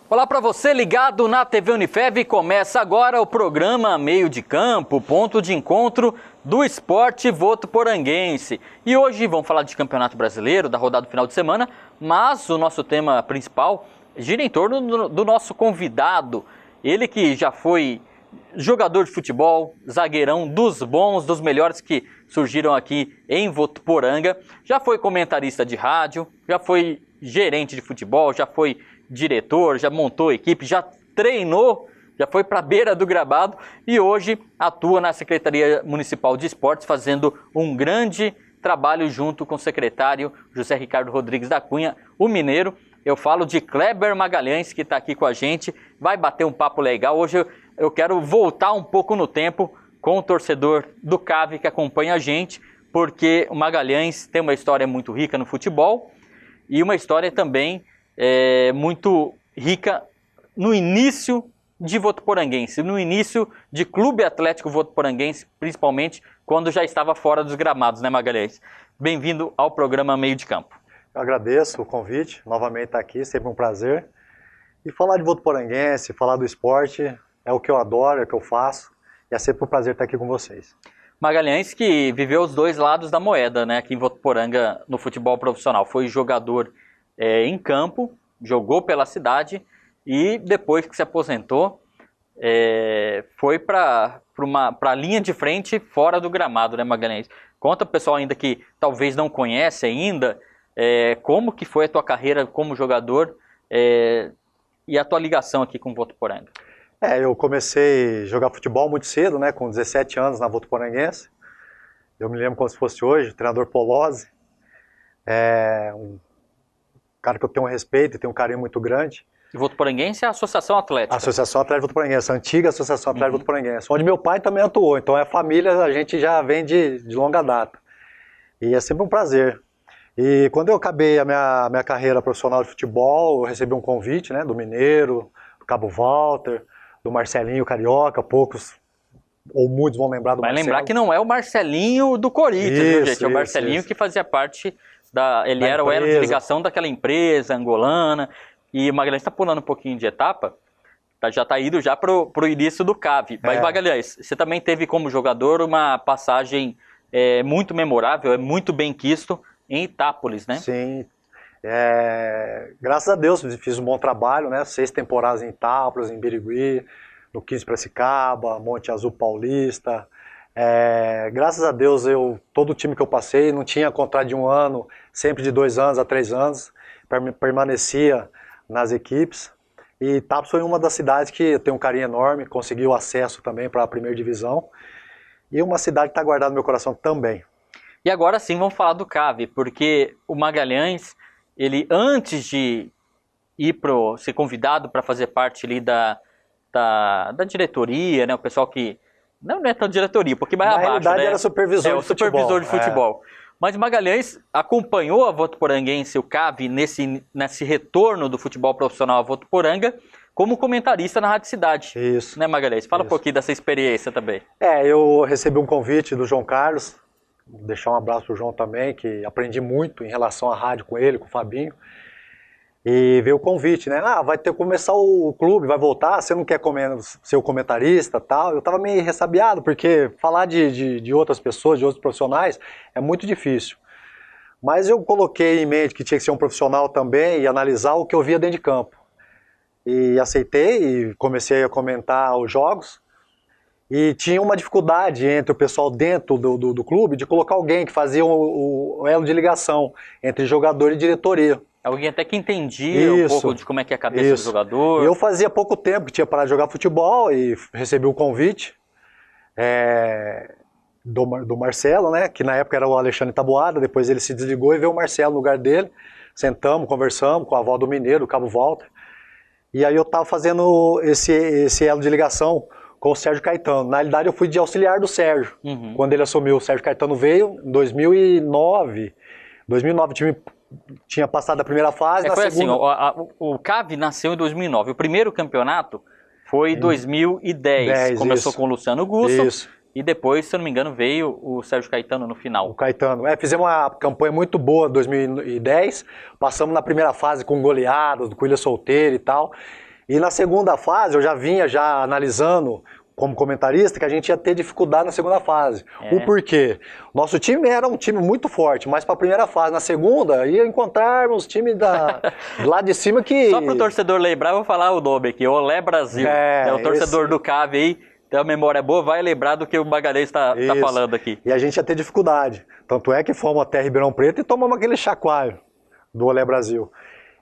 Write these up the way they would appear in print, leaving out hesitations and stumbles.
Olá para você ligado na TV Unifev, começa agora o programa Meio de Campo, ponto de encontro do esporte votuporanguense. E hoje vamos falar de Campeonato Brasileiro, da rodada do final de semana, mas o nosso tema principal gira em torno do nosso convidado, ele que já foi jogador de futebol, zagueirão dos bons, dos melhores que surgiram aqui em Votuporanga, já foi comentarista de rádio, já foi gerente de futebol, já foi diretor, já montou equipe, já treinou, já foi para a beira do gramado e hoje atua na Secretaria Municipal de Esportes fazendo um grande trabalho junto com o secretário José Ricardo Rodrigues da Cunha, o mineiro. Eu falo de Kleber Magalhães, que está aqui com a gente, vai bater um papo legal. Hoje eu quero voltar um pouco no tempo com o torcedor do CAV que acompanha a gente, porque o Magalhães tem uma história muito rica no futebol e uma história também muito rica no início de Votuporanguense, no início de Clube Atlético Votuporanguense, principalmente quando já estava fora dos gramados, né, Magalhães? Bem-vindo ao programa Meio de Campo. Eu agradeço o convite, novamente estar aqui, sempre um prazer. E falar de Votuporanguense, falar do esporte, é o que eu adoro, é o que eu faço, e é sempre um prazer estar aqui com vocês. Magalhães que viveu os dois lados da moeda, né, aqui em Votuporanga no futebol profissional, foi jogador em campo, jogou pela cidade e depois que se aposentou foi para a linha de frente fora do gramado, né, Magalhães? Conta pro pessoal ainda que talvez não conhece ainda como que foi a tua carreira como jogador e a tua ligação aqui com o Votuporanga. Eu comecei a jogar futebol muito cedo, né, com 17 anos na Votuporanguense. Eu me lembro como se fosse hoje, o treinador Polozzi, um cara que eu tenho um respeito e tenho um carinho muito grande. E Votuporanguense é a Associação Atlética. Associação Atlética Votuporanguense, a antiga Associação Atlética Votuporanguense, onde meu pai também atuou. Então a família, a gente já vem de longa data. E é sempre um prazer. E quando eu acabei a minha carreira profissional de futebol, eu recebi um convite, né, do Mineiro, do Cabo Walter, do Marcelinho Carioca, poucos ou muitos vão lembrar do Vai Marcelo. lembrar que não é o Marcelinho do Corinthians, viu, gente? É o Marcelinho que fazia parte ele era o elo de ligação daquela empresa angolana. E o Magalhães está pulando um pouquinho de etapa, já está indo já pro início do CAV. Mas, Magalhães, você também teve como jogador uma passagem muito memorável, muito bem quisto em Itápolis, né? Sim. Graças a Deus fiz um bom trabalho, né? 6 temporadas em Itápolis, em Birigui, no 15 Piracicaba, Monte Azul Paulista. Graças a Deus, todo o time que eu passei não tinha contrato de 1 ano, sempre de 2 anos a 3 anos, permanecia nas equipes. E Itápolis foi uma das cidades que eu tenho um carinho enorme, conseguiu acesso também para a primeira divisão. E uma cidade que está guardada no meu coração também. E agora sim vamos falar do CAV, porque o Magalhães, ele antes de ser convidado para fazer parte ali da diretoria, né, o pessoal que não é tão diretoria, porque mais abaixo, realidade, né? Era supervisor de futebol. Supervisor de futebol. Mas Magalhães acompanhou a Votuporanguense, o CAV, nesse retorno do futebol profissional a Votuporanga, como comentarista na Rádio Cidade. Isso. Né, Magalhães? Fala um pouquinho dessa experiência também. Eu recebi um convite do João Carlos, vou deixar um abraço pro João também, que aprendi muito em relação à rádio com ele, com o Fabinho. E veio o convite, né? Vai ter que começar o clube, vai voltar, você não quer ser o comentarista e tal. Eu tava meio ressabiado, porque falar de outras pessoas, de outros profissionais, é muito difícil. Mas eu coloquei em mente que tinha que ser um profissional também e analisar o que eu via dentro de campo. E aceitei e comecei a comentar os jogos. E tinha uma dificuldade entre o pessoal dentro do clube de colocar alguém que fazia o elo de ligação entre jogador e diretoria. Alguém até que entendia um pouco de como é que é a cabeça do jogador. Eu fazia pouco tempo que tinha parado de jogar futebol e recebi o convite do Marcelo, né, que na época era o Alexandre Taboada, depois ele se desligou e veio o Marcelo no lugar dele. Sentamos, conversamos com a avó do Mineiro, o Cabo Walter. E aí eu estava fazendo esse elo de ligação com o Sérgio Caetano. Na realidade eu fui de auxiliar do Sérgio. Quando ele assumiu, o Sérgio Caetano veio em 2009. 2009 o time tinha passado a primeira fase, foi segunda... assim, o CAV nasceu em 2009, o primeiro campeonato foi em 2010, começou com o Luciano Gusso, e depois, se eu não me engano, veio o Sérgio Caetano no final. O Caetano, fizemos uma campanha muito boa em 2010, passamos na primeira fase com goleadas, do Coelho Solteiro e tal, E na segunda fase, eu já vinha analisando como comentarista que a gente ia ter dificuldade na segunda fase. O porquê? Nosso time era um time muito forte, mas para a primeira fase, na segunda, ia encontrarmos time lá de cima que... Só para o torcedor lembrar, eu vou falar o nome aqui, Olé Brasil. É o torcedor do CAV aí, tem uma memória boa, vai lembrar do que o Magalhães está falando aqui. E a gente ia ter dificuldade. Tanto é que fomos até Ribeirão Preto e tomamos aquele chacoalho do Olé Brasil.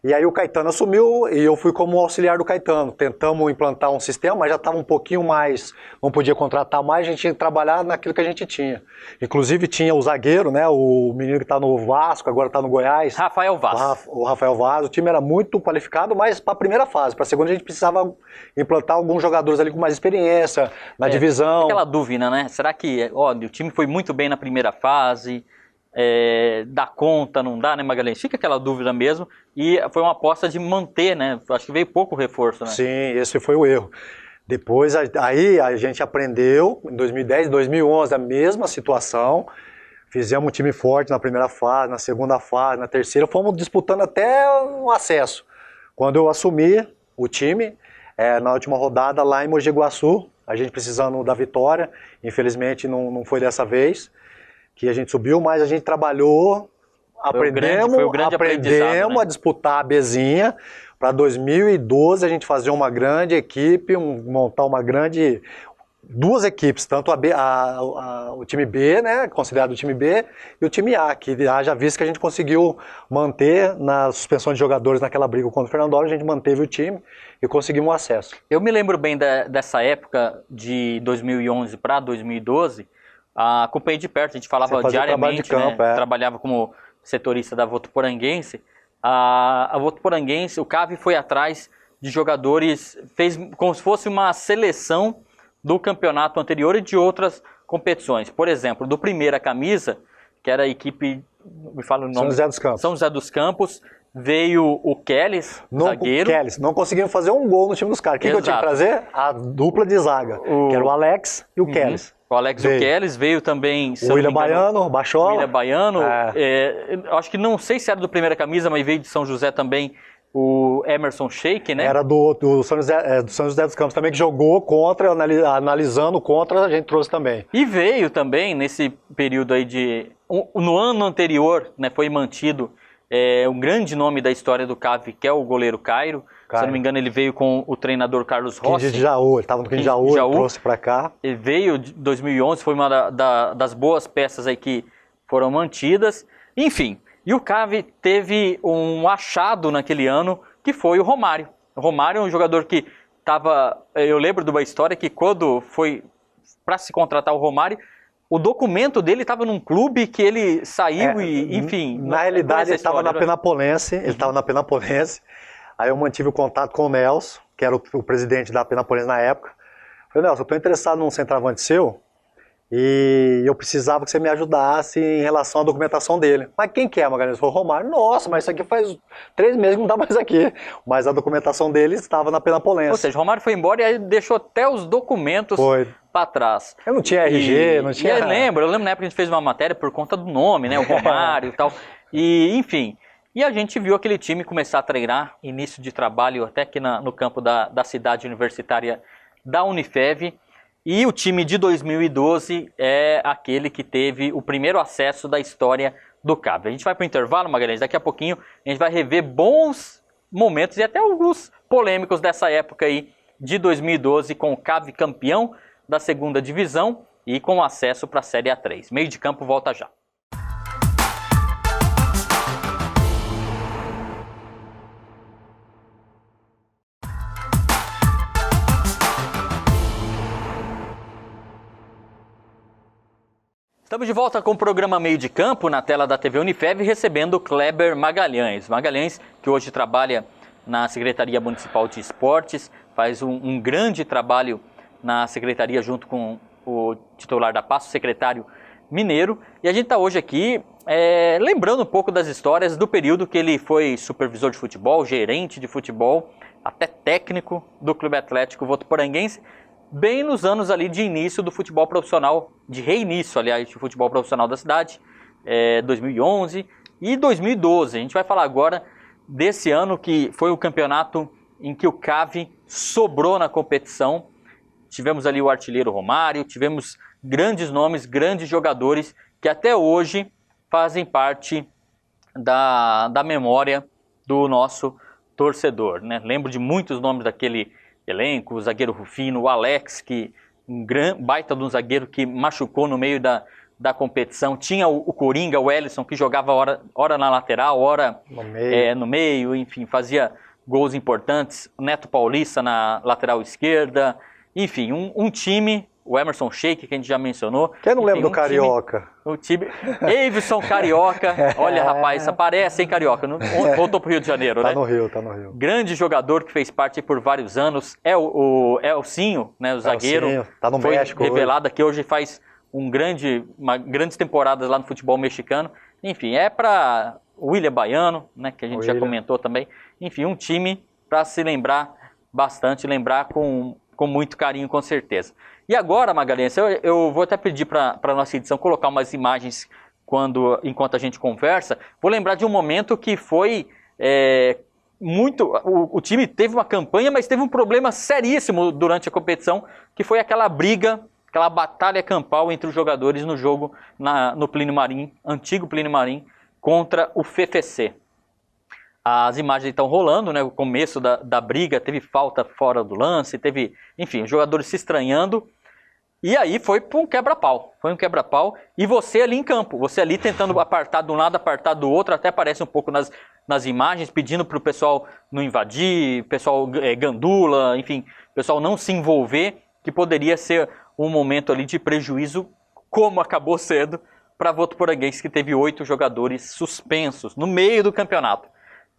E aí o Caetano assumiu e eu fui como auxiliar do Caetano. Tentamos implantar um sistema, mas já estava um pouquinho mais, não podia contratar mais, a gente tinha que trabalhar naquilo que a gente tinha. Inclusive tinha o zagueiro, né, o menino que está no Vasco, agora está no Goiás. Rafael Vaz. O Rafael Vaz, o time era muito qualificado, mas para a primeira fase. Para a segunda a gente precisava implantar alguns jogadores ali com mais experiência, na divisão. Aquela dúvida, né? Será que o time foi muito bem na primeira fase? Dá conta, não dá, né, Magalhães? Fica aquela dúvida mesmo, e foi uma aposta de manter, né? Acho que veio pouco reforço, né? Sim, esse foi o erro. Depois, aí a gente aprendeu, em 2010, 2011, a mesma situação, fizemos um time forte na primeira fase, na segunda fase, na terceira, fomos disputando até o acesso. Quando eu assumi o time, na última rodada lá em Mogi Guaçu, a gente precisando da vitória, infelizmente não foi dessa vez, que a gente subiu, mas a gente trabalhou, aprendemos né? a disputar a Bzinha. Para 2012 a gente fazer uma grande equipe, montar duas equipes, tanto o time B, né, considerado o time B, e o time A, que haja visto que a gente conseguiu manter na suspensão de jogadores naquela briga contra o Fernandópolis, a gente manteve o time e conseguimos um acesso. Eu me lembro bem dessa época de 2011 para 2012, acompanhei de perto, a gente falava diariamente, de campo, né? Trabalhava como setorista da Votuporanguense. A Votuporanguense, o CAV foi atrás de jogadores, fez como se fosse uma seleção do campeonato anterior e de outras competições. Por exemplo, do Primeira Camisa, que era a equipe, me fala o nome. São José dos Campos. São José dos Campos, veio o Kellis, zagueiro. Não conseguimos fazer um gol no time dos caras. Quem que eu tinha que trazer? A dupla de zaga, que era o Alex e o Kellis. O Alex e o Kellis, veio também... O William Baiano, Bachola. O William Baiano, acho que não sei se era do Primeira Camisa, mas veio de São José também o Emerson Sheik, né? Era do São José dos Campos também, que jogou contra, analisando contra, a gente trouxe também. E veio também, nesse período aí no ano anterior, né, foi mantido um grande nome da história do CAV, que é o goleiro Cairo. Se eu não me engano, ele veio com o treinador Carlos Rossi. Ele estava no Quindim de Jaú, trouxe para cá. Ele veio em 2011, foi uma das boas peças aí que foram mantidas. Enfim, e o CAV teve um achado naquele ano, que foi o Romário. O Romário é um jogador que estava... Eu lembro de uma história que quando foi para se contratar o Romário, o documento dele estava num clube que ele saiu e, enfim... Na realidade, ele estava na Penapolense, Aí eu mantive o contato com o Nelson, que era o presidente da Penapolense na época. Falei, Nelson, eu estou interessado num centroavante seu e eu precisava que você me ajudasse em relação à documentação dele. Mas quem que é, Magalhães? Foi o Romário. Nossa, mas isso aqui faz 3 meses que não está mais aqui. Mas a documentação dele estava na Penapolense. Ou seja, o Romário foi embora e aí deixou até os documentos para trás. Eu não tinha RG, não tinha... Eu lembro na época que a gente fez uma matéria por conta do nome, né? O Romário e tal. E, enfim... E a gente viu aquele time começar a treinar, início de trabalho até aqui no campo da cidade universitária da Unifev. E o time de 2012 é aquele que teve o primeiro acesso da história do CAV. A gente vai para o intervalo, Magalhães, daqui a pouquinho a gente vai rever bons momentos e até alguns polêmicos dessa época aí de 2012 com o CAV campeão da segunda divisão e com acesso para a Série A3. Meio de campo volta já. Estamos de volta com o programa Meio de Campo, na tela da TV Unifev, recebendo o Kleber Magalhães. Magalhães, que hoje trabalha na Secretaria Municipal de Esportes, faz um grande trabalho na Secretaria junto com o titular da pasta, o secretário mineiro. E a gente está hoje aqui lembrando um pouco das histórias do período que ele foi supervisor de futebol, gerente de futebol, até técnico do Clube Atlético Votuporanguense, bem nos anos ali de início do futebol profissional, de reinício, aliás, do futebol profissional da cidade, 2011 e 2012. A gente vai falar agora desse ano que foi o campeonato em que o CAV sobrou na competição. Tivemos ali o artilheiro Romário, tivemos grandes nomes, grandes jogadores que até hoje fazem parte da memória do nosso torcedor, né? Lembro de muitos nomes daquele elenco, o zagueiro Rufino, o Alex, que baita de um zagueiro que machucou no meio da competição. Tinha o Coringa, o Ellison, que jogava hora na lateral, hora no meio, enfim, fazia gols importantes. O Neto Paulista na lateral esquerda. Enfim, um time, o Emerson Sheik, que a gente já mencionou. Quem não lembra do Carioca? O time, Eivisson Carioca. Olha, rapaz, aparece, hein, Carioca? Voltou pro Rio de Janeiro, né? Tá no Rio. Grande jogador que fez parte por vários anos. É o Elcinho, né, o zagueiro. Elcinho, tá no foi México revelado aqui hoje, faz grandes temporadas lá no futebol mexicano. Enfim, é para o William Baiano, né, que a gente já comentou também. Enfim, um time para se lembrar bastante, lembrar com muito carinho, com certeza. E agora, Magalhães, eu vou até pedir para a nossa edição colocar umas imagens enquanto a gente conversa. Vou lembrar de um momento que foi muito... O time teve uma campanha, mas teve um problema seríssimo durante a competição, que foi aquela briga, aquela batalha campal entre os jogadores no jogo no Plínio Marim, antigo Plínio Marim, contra o FFC. As imagens estão rolando, né? O começo da briga, teve falta fora do lance, teve, enfim, os jogadores se estranhando. E aí foi um quebra-pau. E você ali em campo, você ali tentando apartar de um lado, apartar do outro, até aparece um pouco nas imagens, pedindo para o pessoal não invadir, pessoal gandula, enfim, pessoal não se envolver, que poderia ser um momento ali de prejuízo, como acabou sendo para Votuporanguense, que teve 8 jogadores suspensos no meio do campeonato.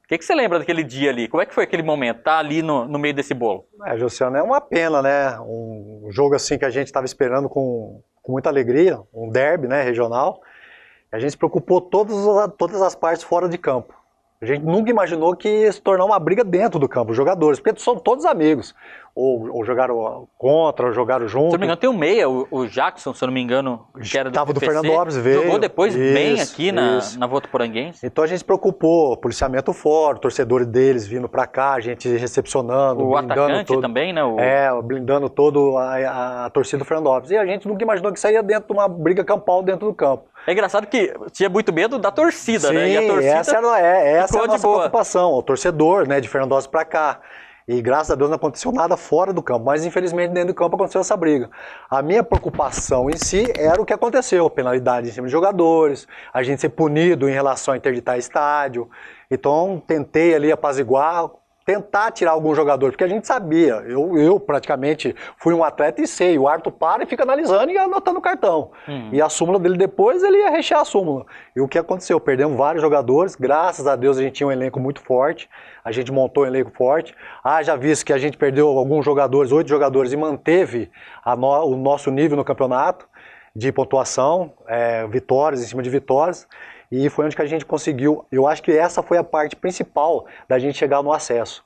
O que você lembra daquele dia ali? Como é que foi aquele momento? Tá ali no meio desse bolo. Josiano, é uma pena, né? Um jogo assim que a gente estava esperando com muita alegria, um derby, né, regional. A gente se preocupou todas as partes fora de campo. A gente nunca imaginou que ia se tornar uma briga dentro do campo, os jogadores, porque são todos amigos. Ou jogaram contra, ou jogaram junto. Se eu não me engano, tem um meia, o Jackson, se eu não me engano, que era do Fernando Alves, veio. Jogou depois bem aqui na Votuporanguense. Então a gente se preocupou, policiamento fora, torcedores deles vindo pra cá, a gente recepcionando, o atacante também, né? Blindando todo a torcida do Fernando Alves. E a gente nunca imaginou que isso ia dentro de uma briga campal dentro do campo. É engraçado que tinha muito medo da torcida, sim, né? E a torcida essa é a nossa preocupação, o torcedor, né, de Fernando Alves pra cá. E graças a Deus não aconteceu nada fora do campo, mas infelizmente dentro do campo aconteceu essa briga. A minha preocupação em si era o que aconteceu, penalidade em cima de jogadores, a gente ser punido em relação a interditar estádio. Então tentei ali apaziguar, tentar tirar algum jogador, porque a gente sabia, eu praticamente fui um atleta e sei, o árbitro para e fica analisando e anotando o cartão. E a súmula dele depois, ele ia rechear a súmula. E o que aconteceu? Perdemos vários jogadores, graças a Deus a gente tinha um elenco muito forte, a gente montou um elenco forte. Já visto que a gente perdeu alguns jogadores, 8 jogadores, e manteve o nosso nível no campeonato de pontuação, vitórias em cima de vitórias. E foi onde que a gente conseguiu, eu acho que essa foi a parte principal da gente chegar no acesso.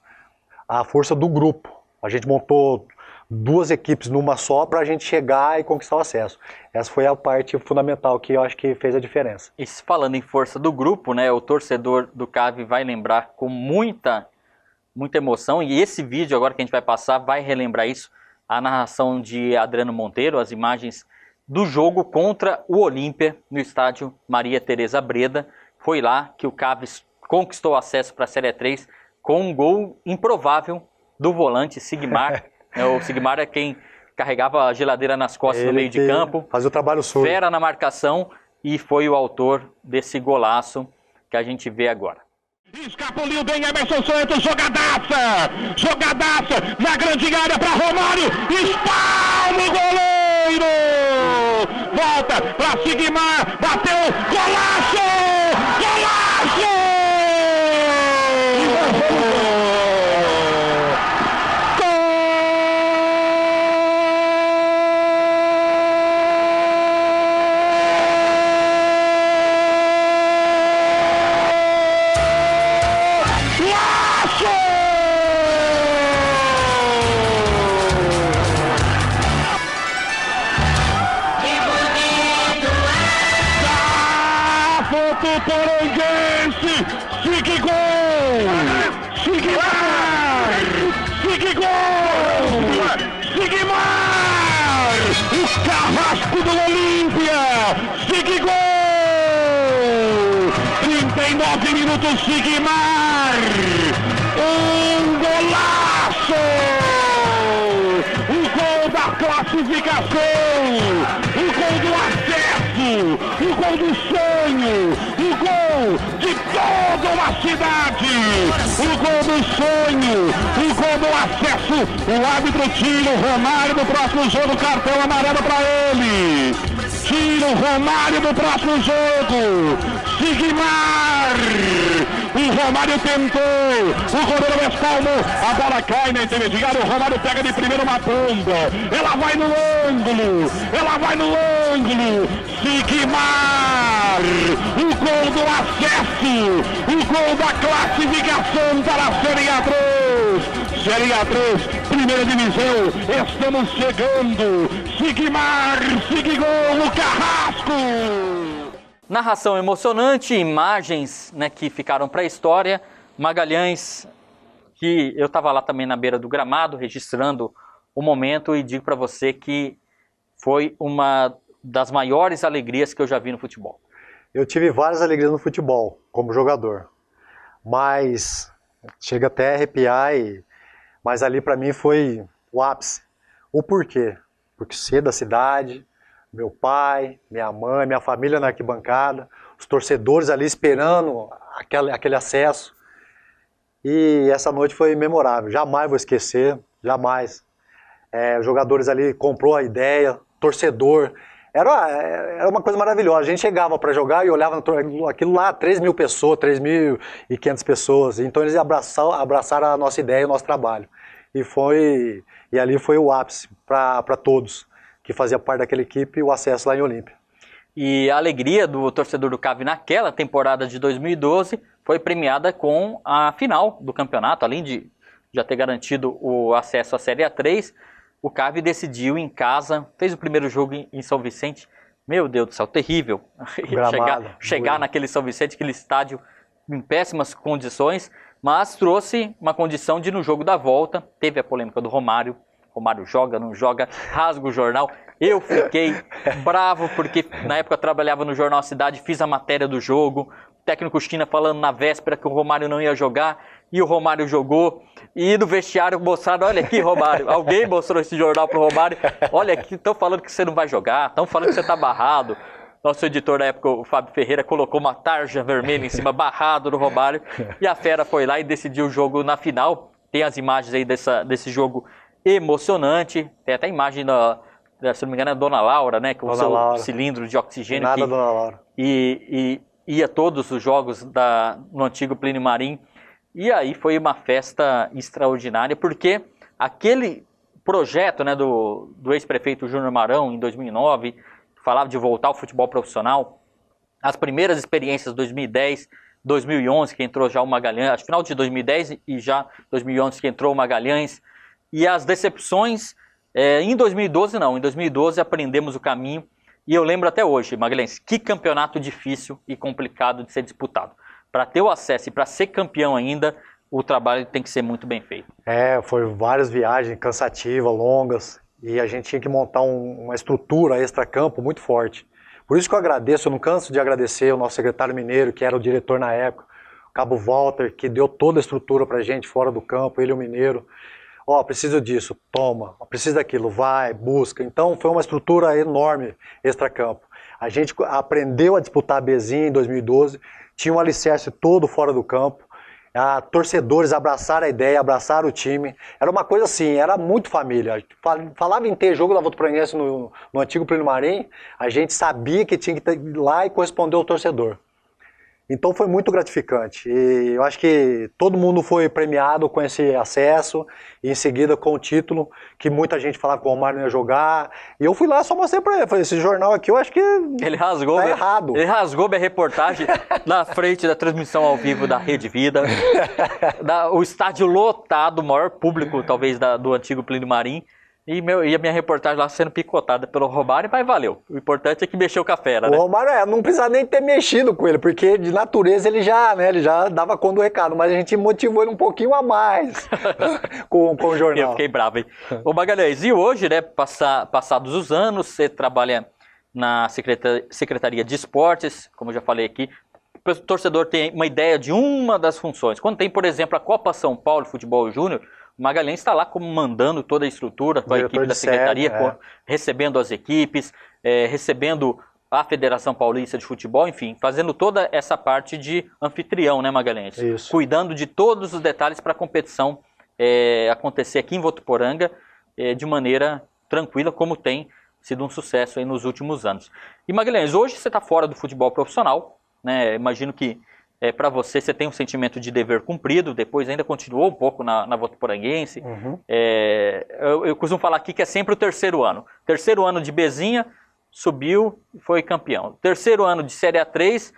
A força do grupo. A gente montou 2 equipes numa só para a gente chegar e conquistar o acesso. Essa foi a parte fundamental que eu acho que fez a diferença. E falando em força do grupo, né, o torcedor do CAV vai lembrar com muita emoção, e esse vídeo agora que a gente vai passar vai relembrar isso, a narração de Adriano Monteiro, as imagens do jogo contra o Olímpia no estádio Maria Tereza Breda. Foi lá que o CAV conquistou acesso para a Série 3 com um gol improvável do volante Sigmar. O Sigmar é quem carregava a geladeira nas costas no meio de campo. Fazia o trabalho sujo. Fera na marcação e foi o autor desse golaço que a gente vê agora. Escapuliu bem Emerson Santos, jogadaça na grande área para Romário, espalma o goleiro, volta para Sigmar, bateu, golaço! Votuporanguense, fique gol! Sigmar! Sigue gol! Sigmar! O carrasco do Olímpia! Sigue gol! 39 minutos, Sigmar! Um golaço! O gol da classificação! O gol do acesso! O gol do sonho! O gol de toda uma cidade! O gol do sonho! O gol do acesso! O árbitro tira o Romário do próximo jogo, cartão amarelo para ele! Tira o Romário do próximo jogo! Sigmar! O Romário tentou, o goleiro espalmou, a bola cai na intermediária, o Romário pega de primeiro uma bomba, ela vai no ângulo, Sigmar! O gol do acesso, o gol da classificação para a Série A3, Série A3, primeira divisão, estamos chegando, Sigmar, Sigmar, o Carrasco! Narração emocionante, imagens, né, que ficaram para a história. Magalhães, que eu estava lá também na beira do gramado, registrando o momento, e digo para você que foi uma das maiores alegrias que eu já vi no futebol. Eu tive várias alegrias no futebol, como jogador, mas chega até a arrepiar, mas ali para mim foi o ápice. O porquê? Porque ser da cidade, meu pai, minha mãe, minha família na arquibancada, os torcedores ali esperando aquele acesso. E essa noite foi memorável, jamais vou esquecer, jamais. Os jogadores ali comprou a ideia, torcedor, era uma coisa maravilhosa. A gente chegava para jogar e olhava aquilo lá, 3.000 pessoas, 3.500 pessoas. Então eles abraçaram a nossa ideia e o nosso trabalho. E ali foi o ápice para todos que fazia parte daquela equipe, o acesso lá em Olímpia. E a alegria do torcedor do CAV naquela temporada de 2012 foi premiada com a final do campeonato. Além de já ter garantido o acesso à Série A3, o CAV decidiu em casa, fez o primeiro jogo em São Vicente. Meu Deus do céu, terrível. chegar naquele São Vicente, aquele estádio em péssimas condições, mas trouxe uma condição de, no jogo da volta, teve a polêmica do Romário. Romário joga, não joga, rasga o jornal. Eu fiquei bravo porque na época eu trabalhava no Jornal Cidade, fiz a matéria do jogo, o técnico China falando na véspera que o Romário não ia jogar, e o Romário jogou, e no vestiário mostraram, olha aqui Romário, alguém mostrou esse jornal pro Romário, olha aqui, estão falando que você não vai jogar, estão falando que você tá barrado. Nosso editor na época, o Fábio Ferreira, colocou uma tarja vermelha em cima, barrado no Romário, e a fera foi lá e decidiu o jogo na final. Tem as imagens aí desse jogo emocionante, tem até a imagem se não me engano, é a Dona Laura, né? Com o seu cilindro de oxigênio. Nada, Dona Laura. E ia todos os jogos no antigo Plínio Marim. E aí foi uma festa extraordinária, porque aquele projeto, né, do ex-prefeito Júnior Marão, em 2009, falava de voltar ao futebol profissional, as primeiras experiências 2010, 2011, que entrou já o Magalhães, acho final de 2010 e já 2011 que entrou o Magalhães, e as decepções, em 2012 não, em 2012 aprendemos o caminho, e eu lembro até hoje, Magalhães, que campeonato difícil e complicado de ser disputado. Para ter o acesso e para ser campeão ainda, o trabalho tem que ser muito bem feito. Foi várias viagens cansativas, longas, e a gente tinha que montar uma estrutura extra-campo muito forte. Por isso que eu agradeço, eu não canso de agradecer o nosso secretário mineiro, que era o diretor na época, o Cabo Walter, que deu toda a estrutura pra gente fora do campo, ele e o mineiro. Preciso disso, toma, preciso daquilo, vai, busca. Então foi uma estrutura enorme extra-campo. A gente aprendeu a disputar a Bzinha em 2012, tinha um alicerce todo fora do campo, torcedores abraçaram a ideia, abraçaram o time, era uma coisa assim, era muito família. Falava em ter jogo da Votuporanguense no antigo Plínio Marim, a gente sabia que tinha que ir lá e corresponder ao torcedor. Então foi muito gratificante, e eu acho que todo mundo foi premiado com esse acesso, e em seguida com o título, que muita gente falava que o Romário não ia jogar, e eu fui lá só mostrei pra ele, falei, esse jornal aqui eu acho que ele rasgou, tá errado. Ele rasgou minha reportagem na frente da transmissão ao vivo da Rede Vida, o estádio lotado, o maior público talvez do antigo Plínio Marim, E a minha reportagem lá sendo picotada pelo Romário, mas valeu. O importante é que mexeu com a fera, né? O Romário não precisa nem ter mexido com ele, porque de natureza ele já dava conta do recado, mas a gente motivou ele um pouquinho a mais com o jornal. Eu fiquei bravo, hein? Ô Magalhães, e hoje, né, passados os anos, você trabalha na Secretaria de Esportes, como eu já falei aqui, o torcedor tem uma ideia de uma das funções. Quando tem, por exemplo, a Copa São Paulo Futebol Júnior, o Magalhães está lá comandando toda a estrutura, com a equipe da Secretaria, recebendo as equipes, recebendo a Federação Paulista de Futebol, enfim, fazendo toda essa parte de anfitrião, né, Magalhães? Isso. Cuidando de todos os detalhes para a competição acontecer aqui em Votuporanga de maneira tranquila, como tem sido um sucesso aí nos últimos anos. E Magalhães, hoje você está fora do futebol profissional, né? Imagino que para você tem um sentimento de dever cumprido, depois ainda continuou um pouco na Votuporanguense. Uhum. Eu costumo falar aqui que é sempre o terceiro ano. Terceiro ano de Bezinha, subiu e foi campeão. Terceiro ano de Série A3,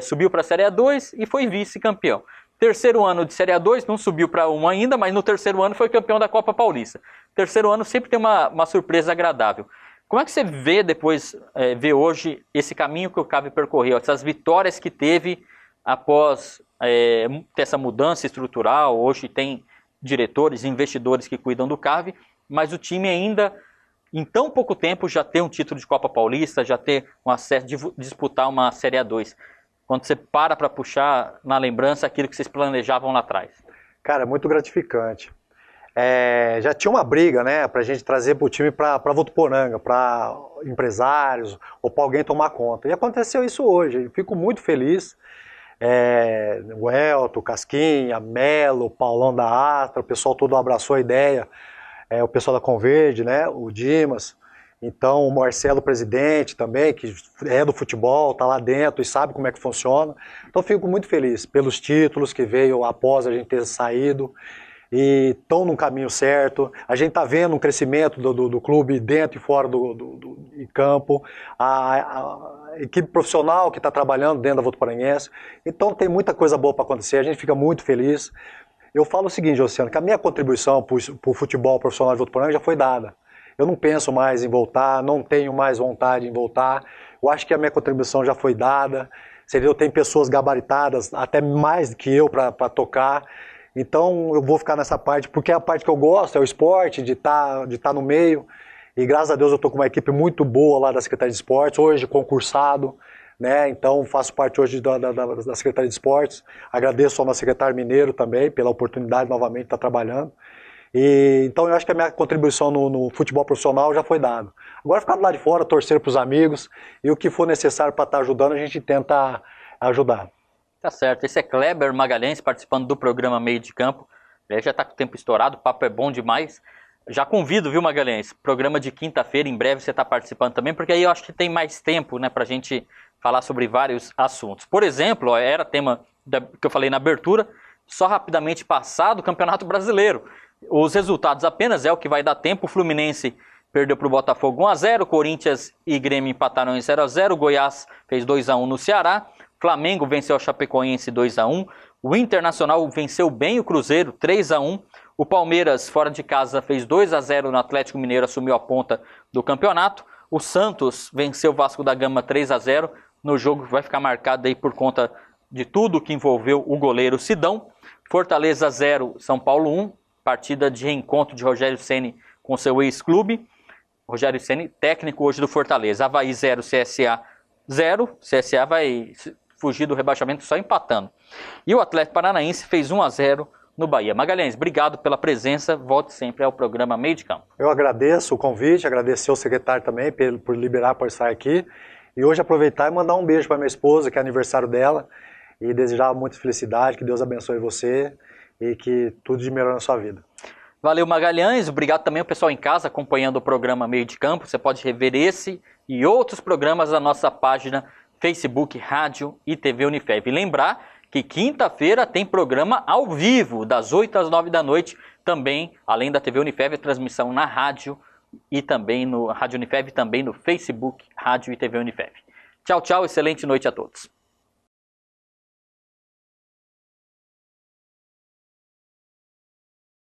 subiu para a Série A2 e foi vice-campeão. Terceiro ano de Série A2, não subiu para 1 ainda, mas no terceiro ano foi campeão da Copa Paulista. Terceiro ano sempre tem uma surpresa agradável. Como é que você vê depois, vê hoje esse caminho que o CAV percorreu, essas vitórias que teve após ter essa mudança estrutural? Hoje tem diretores, investidores que cuidam do CAV, mas o time ainda, em tão pouco tempo, já tem um título de Copa Paulista, já tem um acesso de disputar uma Série A2. Quando você para puxar na lembrança aquilo que vocês planejavam lá atrás. Cara, é muito gratificante. Já tinha uma briga, né, pra gente trazer pro time para Votuporanga, para empresários ou para alguém tomar conta. E aconteceu isso hoje. Eu fico muito feliz. O Elton, o Casquinha, Melo, o Paulão da Astra, o pessoal todo abraçou a ideia. O pessoal da Converde, né, o Dimas. Então o Marcelo, presidente também, que é do futebol, tá lá dentro e sabe como é que funciona. Então fico muito feliz pelos títulos que veio após a gente ter saído. E estão no caminho certo. A gente está vendo um crescimento do clube dentro e fora do campo, a equipe profissional que está trabalhando dentro da Votuporanguense. Então tem muita coisa boa para acontecer, a gente fica muito feliz. Eu falo o seguinte, Luciano, que a minha contribuição para o futebol profissional de Votuporanga já foi dada. Eu não penso mais em voltar, não tenho mais vontade em voltar. Eu acho que a minha contribuição já foi dada. Eu tenho pessoas gabaritadas, até mais que eu, para tocar. Então eu vou ficar nessa parte, porque é a parte que eu gosto, é o esporte, de estar no meio. E graças a Deus eu estou com uma equipe muito boa lá da Secretaria de Esportes, hoje concursado, né? Então faço parte hoje da Secretaria de Esportes. Agradeço ao nosso secretário Mineiro também pela oportunidade novamente de estar trabalhando. Então eu acho que a minha contribuição no futebol profissional já foi dada. Agora ficar do lado de fora, torcer para os amigos e o que for necessário para estar ajudando, a gente tenta ajudar. Tá certo, esse é Kleber Magalhães participando do programa Meio de Campo. Ele já está com o tempo estourado, o papo é bom demais. Já convido, viu, Magalhães? Programa de quinta-feira, em breve você está participando também, porque aí eu acho que tem mais tempo, né, para a gente falar sobre vários assuntos. Por exemplo, era tema que eu falei na abertura, só rapidamente passado o Campeonato Brasileiro. Os resultados apenas é o que vai dar tempo. O Fluminense perdeu para o Botafogo 1-0, Corinthians e Grêmio empataram em 0-0, Goiás fez 2-1 no Ceará, Flamengo venceu a Chapecoense 2-1, o Internacional venceu bem o Cruzeiro 3-1, o Palmeiras fora de casa fez 2-0 no Atlético Mineiro, assumiu a ponta do campeonato, o Santos venceu o Vasco da Gama 3-0, no jogo que vai ficar marcado aí por conta de tudo que envolveu o goleiro Sidão. Fortaleza 0, São Paulo 1, partida de reencontro de Rogério Ceni com seu ex-clube. Rogério Ceni, técnico hoje do Fortaleza. Avaí 0, CSA 0. CSA vai fugir do rebaixamento só empatando. E o Atlético Paranaense fez 1-0 no Bahia. Magalhães, obrigado pela presença. Volte sempre ao programa Meio de Campo. Eu agradeço o convite, agradecer ao secretário também por liberar para estar aqui. E hoje aproveitar e mandar um beijo para minha esposa, que é aniversário dela, e desejar muita felicidade, que Deus abençoe você e que tudo de melhor na sua vida. Valeu, Magalhães. Obrigado também ao pessoal em casa acompanhando o programa Meio de Campo. Você pode rever esse e outros programas na nossa página Facebook, Rádio e TV Unifev. E lembrar que quinta-feira tem programa ao vivo, das 8 às 9 da noite, também, além da TV Unifev, transmissão na rádio e também no Rádio Unifev, também no Facebook, Rádio e TV Unifev. Tchau, tchau, excelente noite a todos.